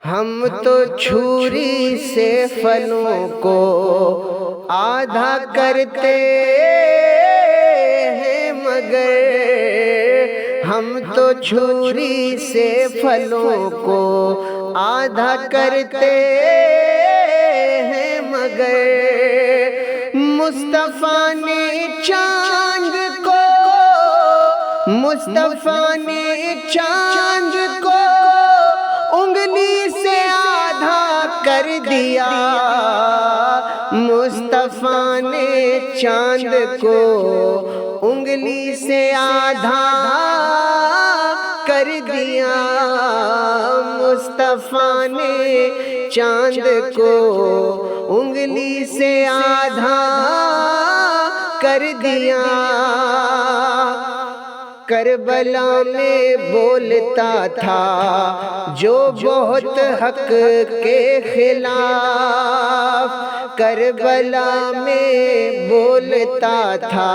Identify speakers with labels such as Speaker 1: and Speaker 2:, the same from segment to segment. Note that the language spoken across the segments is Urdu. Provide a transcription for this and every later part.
Speaker 1: ہم تو چھری سے پھلوں کو آدھا کرتے ہیں، مگر ہم تو چھری سے پھلوں کو آدھا کرتے ہیں، مگر مصطفیٰ نے چاند کو، مصطفیٰ نے چاند کو انگلی سے آدھا کر دیا، مصطفیٰ نے چاند کو انگلی سے آدھا کر دیا، مصطفیٰ نے چاند کو انگلی سے آدھا کر دیا۔ کربلا میں بولتا تھا جو بہت حق کے خلاف، کربلا میں بولتا تھا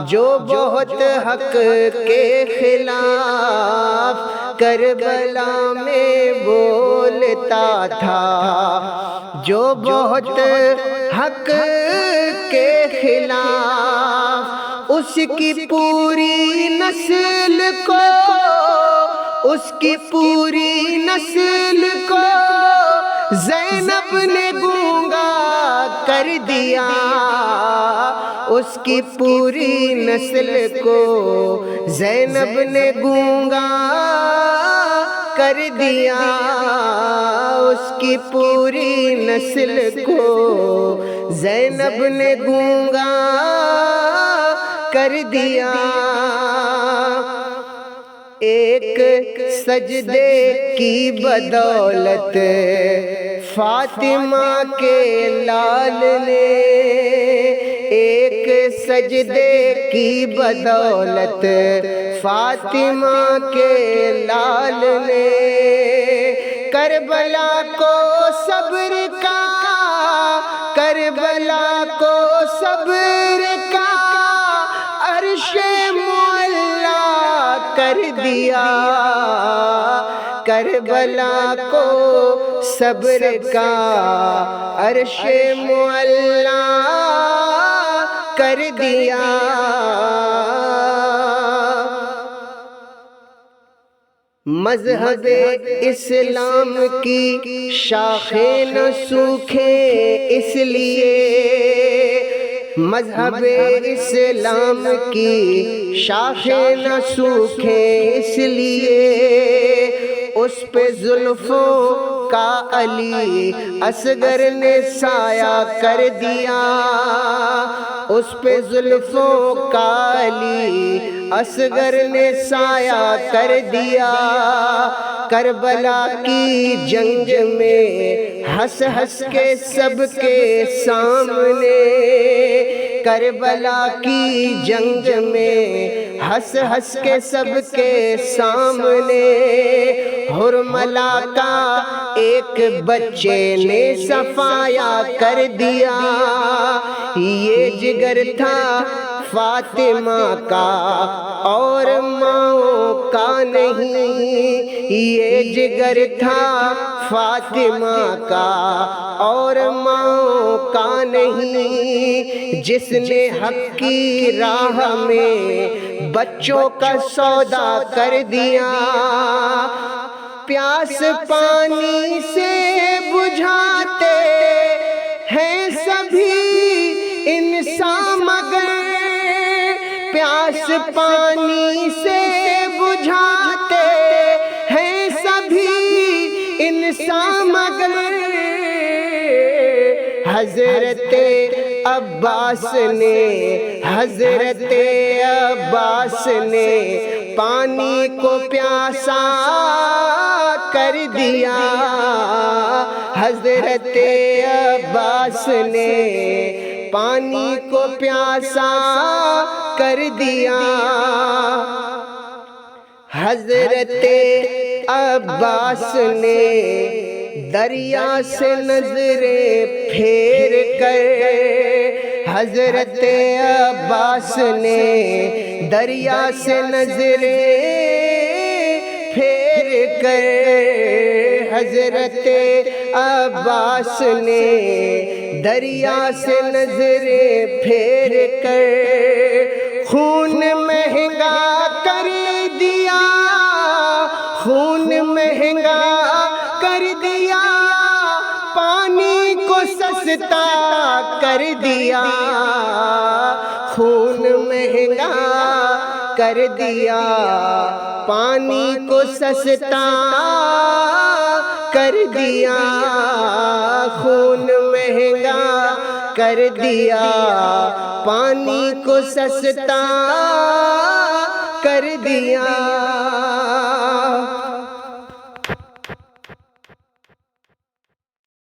Speaker 1: جو بہت حق کے خلاف، کربلا میں بولتا تھا جو بہت حق کے خلاف، اس کی پوری نسل کو، اس کی پوری نسل کو زینب نے گونگا کر دیا، اس کی پوری نسل کو زینب نے گونگا کر دیا، اس کی پوری نسل کو زینب نے گونگا کر دیا۔ ایک سجدے کی بدولت فاطمہ کے لال نے، ایک سجدے کی بدولت فاطمہ کے لال نے کربلا کو صبر کا، کربلا کو صبر کا عرش معلا کر دیا، کربلا کو صبر کا عرش معلا کر دیا۔ مذہب اسلام کی شاخیں نہ سوکھیں اس لیے، مذہب اسلام کی شاخیں نہ سوکھیں اس لیے، اس پہ زلفوں کا علی اصغر نے سایہ کر دیا، اس پہ زلفوں کا علی اصغر نے سایہ کر دیا، کربلا کی جنگ میں ہنس ہنس کے سب کے سامنے، کربلا کی جنگ میں ہنس ہنس کے سب کے سامنے، حرملا کا ایک بچے نے صفایا کر دیا، یہ جگر تھا فاطمہ کا اور ماؤں کا نہیں، یہ جگر تھا فاطمہ کا اور ماؤں کا نہیں، جس نے حق کی راہ میں بچوں کا سودا کر دیا، پیاس پانی سے بجھاتے ہیں سبھی انسان مگر، پیاس پانی سے بجھاتے ہیں سبھی انسان مگر، حضرت عباس نے، حضرت عباس نے پانی کو پیاسا کر دیا، حضرت عباس نے پانی کو پیاسا کر دیا، حضرت عباس نے دریا سے نظریں پھیر کر، حضرت عباس نے دریا سے نظریں پھیر کر، حضرت عباس نے دریا سے نظریں پھیر کر خون مہنگا کر دیا، خون مہنگا کر دیا، پانی کو سستا کر دیا، خون مہنگا کر دیا، پانی کو سستا کر دیا، خون مہنگا کر دیا، پانی کو سستا کر دیا۔